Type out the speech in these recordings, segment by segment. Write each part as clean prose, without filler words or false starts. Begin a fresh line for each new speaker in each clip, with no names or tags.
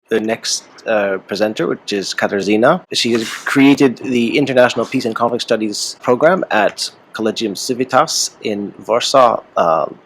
the next presenter, which is Katarzyna. She has created the International Peace and Conflict Studies program at Collegium Civitas in Warsaw,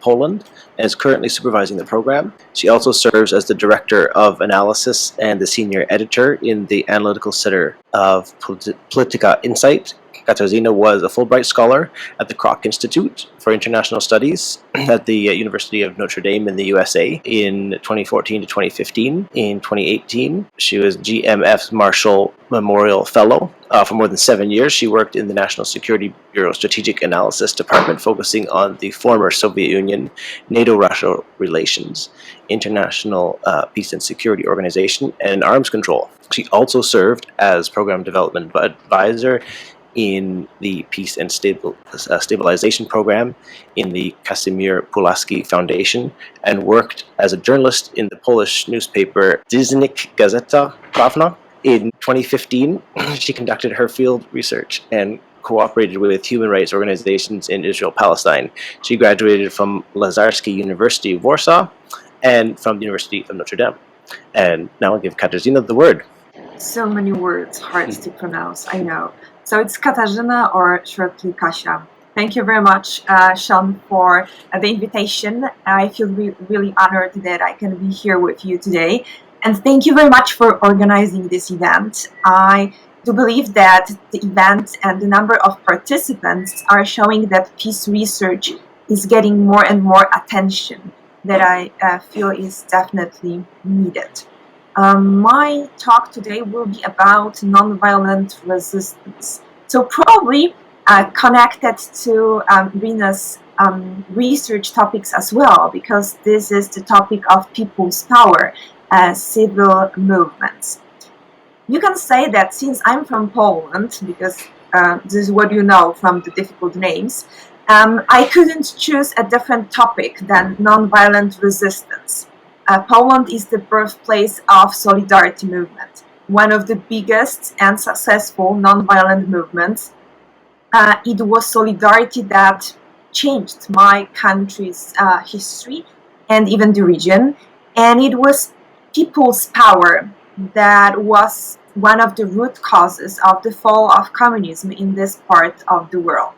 Poland, and is currently supervising the program. She also serves as the Director of Analysis and the Senior Editor in the Analytical Center of Politica Insight. Katarzyna was a Fulbright Scholar at the Kroc Institute for International Studies at the University of Notre Dame in the USA in 2014 to 2015. In 2018, she was GMF's Marshall Memorial Fellow. For more than 7 years, she worked in the National Security Bureau Strategic Analysis Department, focusing on the former Soviet Union, NATO-Russia relations, International Peace and Security Organization, and arms control. She also served as Program Development Advisor in the Peace and Stabilization Program in the Casimir Pulaski Foundation, and worked as a journalist in the Polish newspaper Dziennik Gazeta Prawna. In 2015, she conducted her field research and cooperated with human rights organizations in Israel-Palestine. She graduated from Lazarski University of Warsaw and from the University of Notre Dame. And now I'll give Katarzyna the word.
So many words, hard to pronounce, I know. So it's Katarzyna, or shortly Kasia. Thank you very much, Shawn, for the invitation. I feel really honored that I can be here with you today. And thank you very much for organizing this event. I do believe that the event and the number of participants are showing that peace research is getting more and more attention that I feel is definitely needed. My talk today will be about nonviolent resistance. So probably connected to Rina's research topics as well, because this is the topic of people's power, civil movements. You can say that since I'm from Poland, because this is what you know from the difficult names, I couldn't choose a different topic than nonviolent resistance. Poland is the birthplace of Solidarity movement, one of the biggest and successful nonviolent movements. It was Solidarity that changed my country's history and even the region, and it was people's power that was one of the root causes of the fall of communism in this part of the world.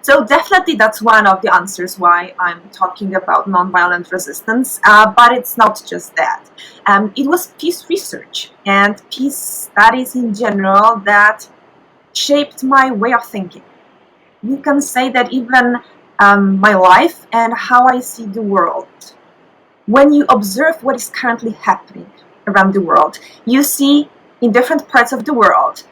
So definitely that's one of the answers why I'm talking about nonviolent resistance, but it's not just that. It was peace research and peace studies in general that shaped my way of thinking. You can say that even my life and how I see the world. When you observe what is currently happening around the world, you see in different parts of the world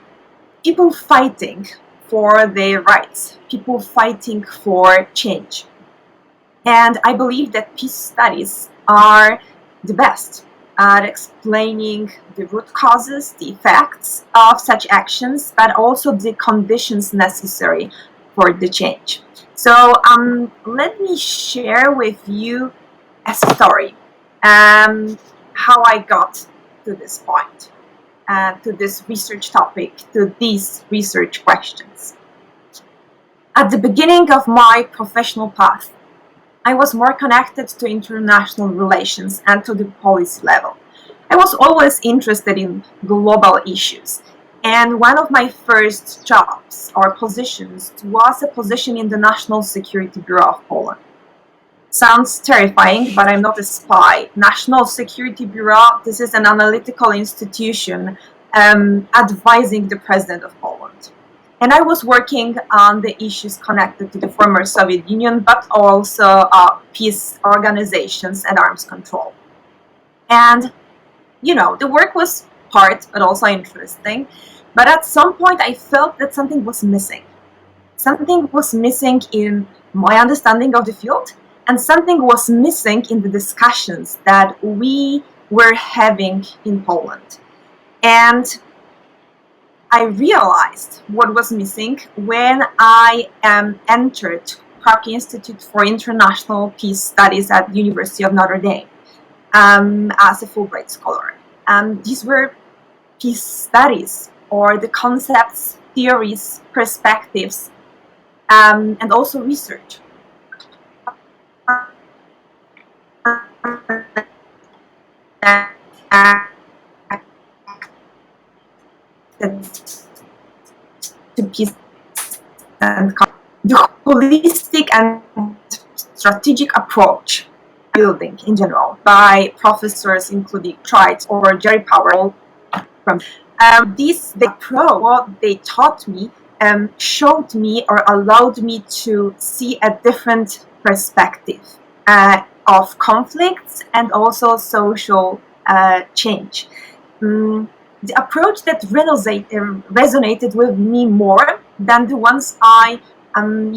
people fighting for their rights, people fighting for change. And I believe that peace studies are the best at explaining the root causes, the effects of such actions, but also the conditions necessary for the change. So let me share with you a story, how I got to this point. To this research topic, to these research questions. At the beginning of my professional path, I was more connected to international relations and to the policy level. I was always interested in global issues, and one of my first jobs or positions was a position in the National Security Bureau of Poland. Sounds terrifying, but I'm not a spy. National Security Bureau, this is an analytical institution advising the President of Poland. And I was working on the issues connected to the former Soviet Union, but also peace organizations and arms control. And, you know, the work was hard, but also interesting. But at some point, I felt that something was missing. Something was missing in my understanding of the field, and something was missing in the discussions that we were having in Poland. And I realized what was missing when I entered Kroc Institute for International Peace Studies at the University of Notre Dame as a Fulbright Scholar. These were peace studies, or the concepts, theories, perspectives, and also research. and the holistic and strategic approach building in general by professors including Trites or Jerry Powell. From the approach, what they taught me showed me or allowed me to see a different perspective of conflicts and also social change. The approach that resonated with me more than the ones I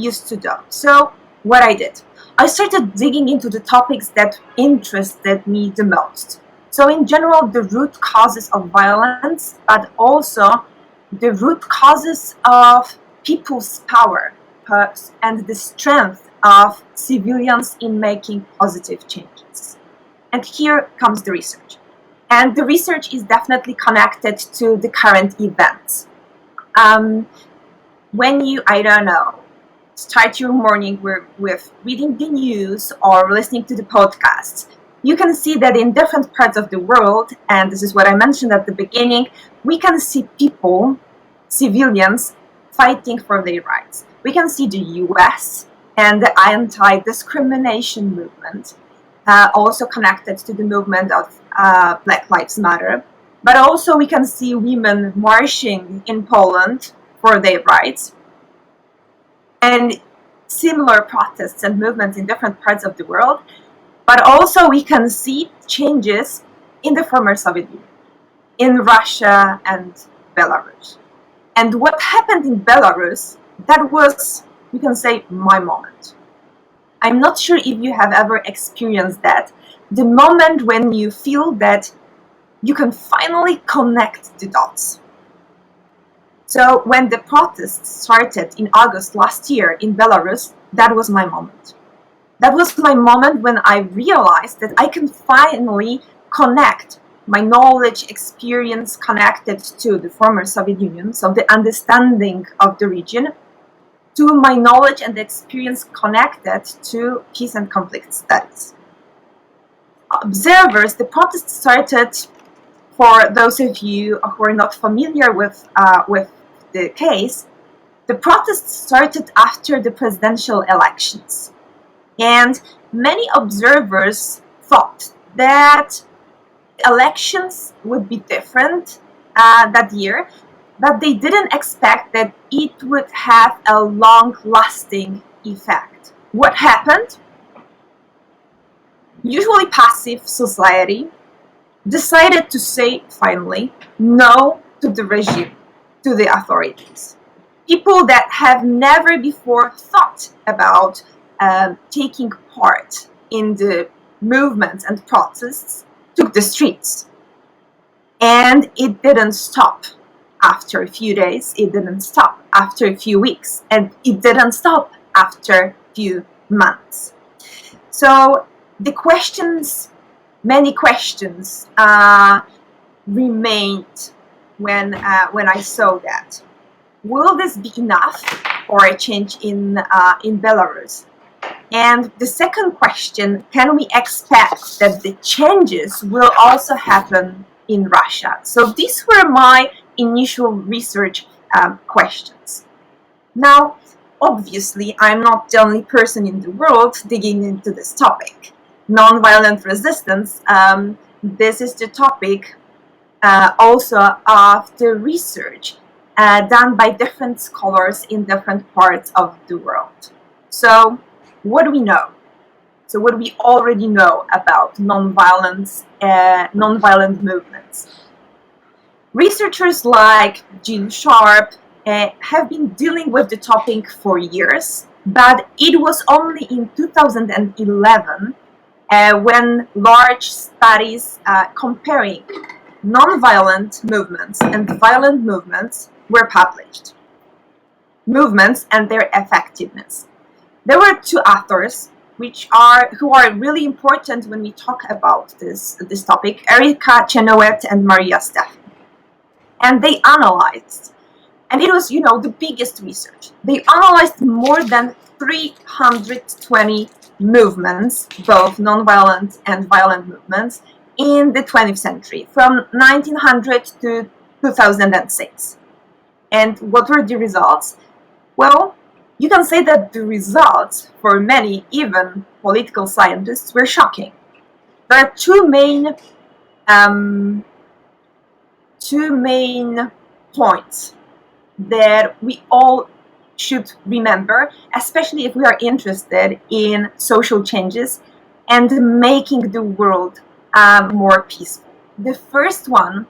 used to do. So what I did, I started digging into the topics that interested me the most. So in general, the root causes of violence, but also the root causes of people's power and the strength of civilians in making positive changes. And here comes the research. And the research is definitely connected to the current events. When you, I don't know, start your morning with reading the news or listening to the podcasts, you can see that in different parts of the world, and this is what I mentioned at the beginning, we can see people, civilians, fighting for their rights. We can see the US and the anti-discrimination movement, also connected to the movement of Black Lives Matter. But also we can see women marching in Poland for their rights, and similar protests and movements in different parts of the world. But also we can see changes in the former Soviet Union, in Russia and Belarus. And what happened in Belarus, that was, you can say, my moment. I'm not sure if you have ever experienced that, the moment when you feel that you can finally connect the dots. So when the protests started in August last year in Belarus, that was my moment. That was my moment when I realized that I can finally connect my knowledge, experience connected to the former Soviet Union, so the understanding of the region, to my knowledge and experience connected to peace and conflict studies. Observers, the protests started, for those of you who are not familiar with the case, the protests started after the presidential elections. And many observers thought that elections would be different that year, but they didn't expect that it would have a long-lasting effect. What happened? Usually passive society decided to say finally no to the regime, to the authorities. People that have never before thought about taking part in the movements and protests took the streets. And it didn't stop after a few days, it didn't stop after a few weeks, and it didn't stop after a few months. So the questions, many questions remained when I saw that. Will this be enough for a change in Belarus? And the second question, can we expect that the changes will also happen in Russia? So these were my initial research questions. Now, obviously, I'm not the only person in the world digging into this topic. Nonviolent resistance, this is the topic also of the research done by different scholars in different parts of the world. So, what do we know? So what do we already know about nonviolent movements? Researchers like Jean Sharp have been dealing with the topic for years, but it was only in 2011 when large studies comparing nonviolent movements and violent movements were published. Movements and their effectiveness. There were two authors who are really important when we talk about this topic, Erika Chenoweth and Maria Stephan. And they analyzed, and it was, the biggest research. They analyzed more than 320 movements, both nonviolent and violent movements, in the 20th century, from 1900 to 2006. And what were the results? Well, you can say that the results for many, even political scientists, were shocking. There are um, two main points that we all should remember, especially if we are interested in social changes and making the world more peaceful. The first one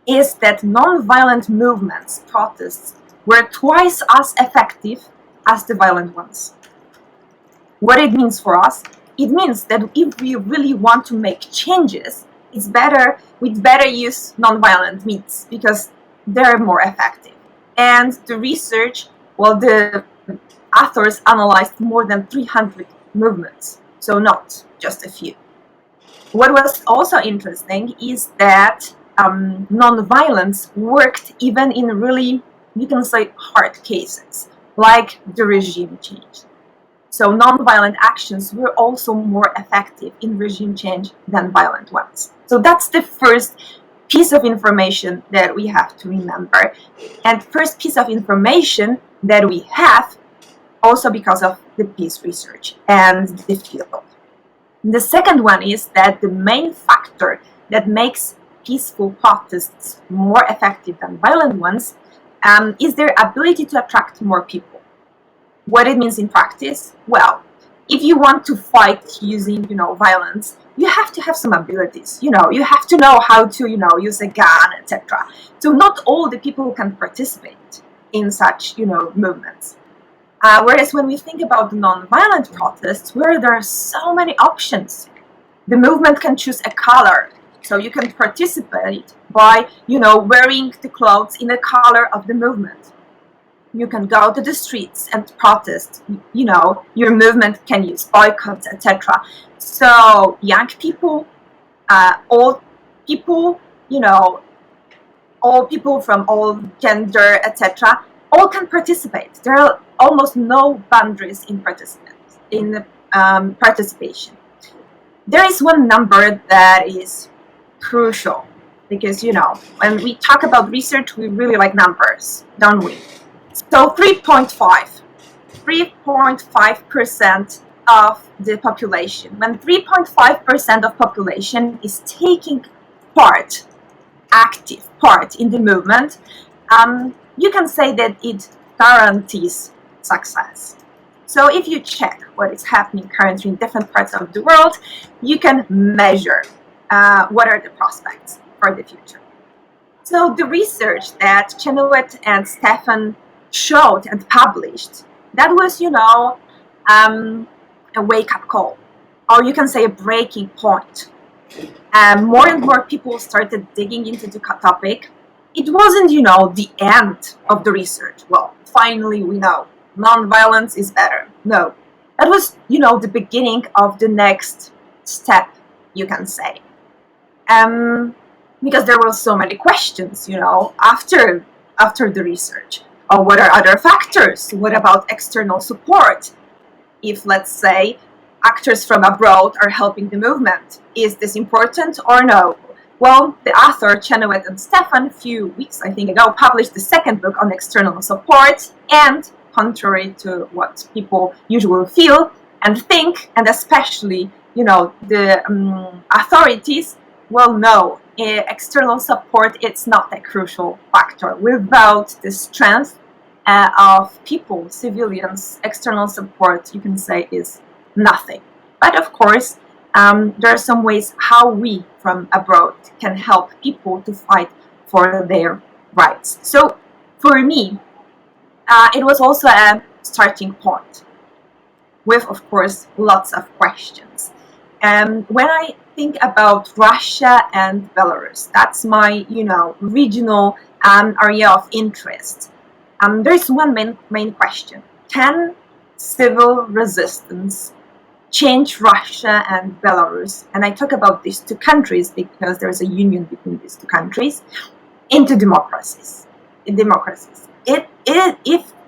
is that non-violent movements, protests, were twice as effective as the violent ones. What it means for us, it means that if we really want to make changes, we'd better use non-violent means because they're more effective. And the research, well, the authors analyzed more than 300 movements, so not just a few. What was also interesting is that non-violence worked even in really, you can say, hard cases, like the regime change. So non-violent actions were also more effective in regime change than violent ones. So that's the first piece of information that we have to remember. And first piece of information that we have also because of the peace research and the field. The second one is that the main factor that makes peaceful protests more effective than violent ones is their ability to attract more people. What it means in practice? Well, if you want to fight using, violence, you have to have some abilities. You have to know how to, use a gun, etc. So not all the people can participate in such, movements. Whereas when we think about the non-violent protests, where there are so many options, the movement can choose a color. So you can participate by, wearing the clothes in the color of the movement. You can go to the streets and protest. Your movement can use boycotts, etc. So young people, old people, all people from all gender, etc., all can participate. There are almost no boundaries in participation. There is one number that is crucial because, when we talk about research, we really like numbers, don't we? So 3.5% of the population. When 3.5% of population is taking active part in the movement, you can say that it guarantees success. So if you check what is happening currently in different parts of the world, you can measure what are the prospects for the future. So the research that Chenoweth and Stefan showed and published, that was, a wake-up call, or you can say a breaking point. More and more people started digging into the topic. It wasn't, the end of the research. Well, finally we know non-violence is better. No, that was, the beginning of the next step, you can say. Because there were so many questions, after the research. Or what are other factors? What about external support? If, let's say, actors from abroad are helping the movement, is this important or no? Well, the author, Chenoweth and Stefan, a few weeks, I think, ago, published the second book on external support, and contrary to what people usually feel and think, and especially, the authorities, well, no, external support, it's not a crucial factor. Without the strength of people, civilians, external support, you can say, is nothing. But of course, there are some ways how we from abroad can help people to fight for their rights. So for me, it was also a starting point with, of course, lots of questions. When I think about Russia and Belarus, that's my, regional area of interest. There's one main question. Can civil resistance change Russia and Belarus, and I talk about these two countries because there's a union between these two countries, into democracies? If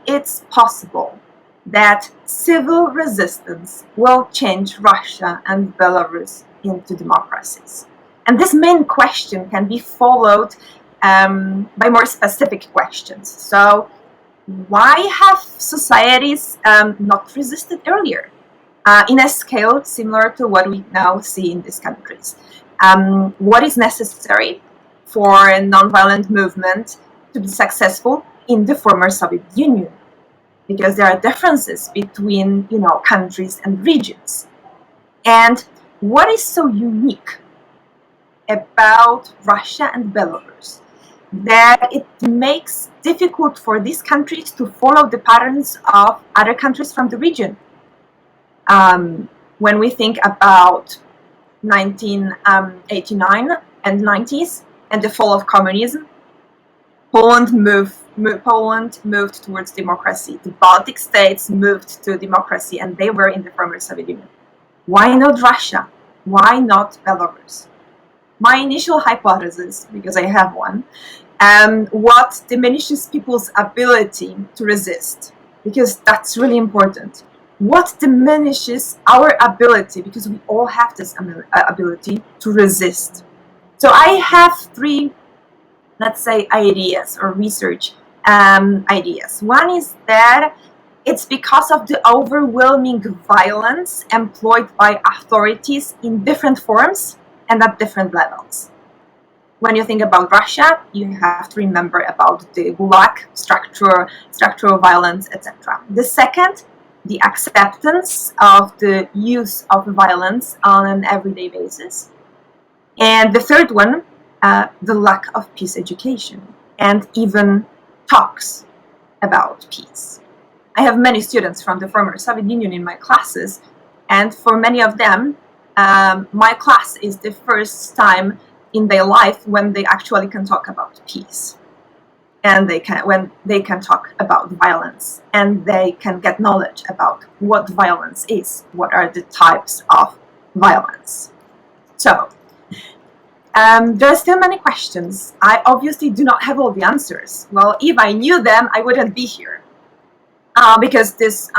it's possible that civil resistance will change Russia and Belarus into democracies. And this main question can be followed by more specific questions. So why have societies not resisted earlier in a scale similar to what we now see in these countries? What is necessary for a nonviolent movement to be successful in the former Soviet Union? Because there are differences between, countries and regions. And what is so unique about Russia and Belarus that it makes difficult for these countries to follow the patterns of other countries from the region? When we think about 1989 and 90s and the fall of communism, Poland moved towards democracy. The Baltic states moved to democracy, and they were in the former Soviet Union. Why not Russia? Why not Belarus? My initial hypothesis, because I have one, what diminishes people's ability to resist, because that's really important. What diminishes our ability, because we all have this ability to resist. So I have three, let's say, ideas or research ideas. One is that it's because of the overwhelming violence employed by authorities in different forms and at different levels. When you think about Russia, you have to remember about the Gulag, structural violence, etc. The second, the acceptance of the use of violence on an everyday basis. And the third one, the lack of peace education and even talks about peace. I have many students from the former Soviet Union in my classes, and for many of them, my class is the first time in their life when they actually can talk about peace, and when they can talk about violence, and they can get knowledge about what violence is, what are the types of violence. So there are still many questions. I obviously do not have all the answers. Well, if I knew them, I wouldn't be here. Because this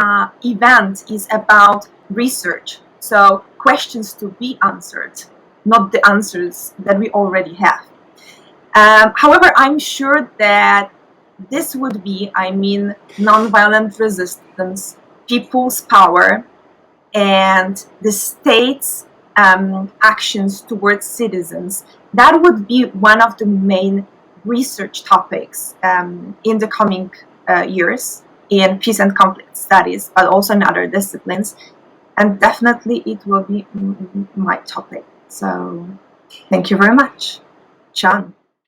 event is about research. So questions to be answered, not the answers that we already have. However, I'm sure that this would be, nonviolent resistance, people's power, and the state's actions towards citizens. That would be one of the main research topics in the coming years in peace and conflict studies, but also in other disciplines. And definitely it will be my topic. So thank you very much. Shawn.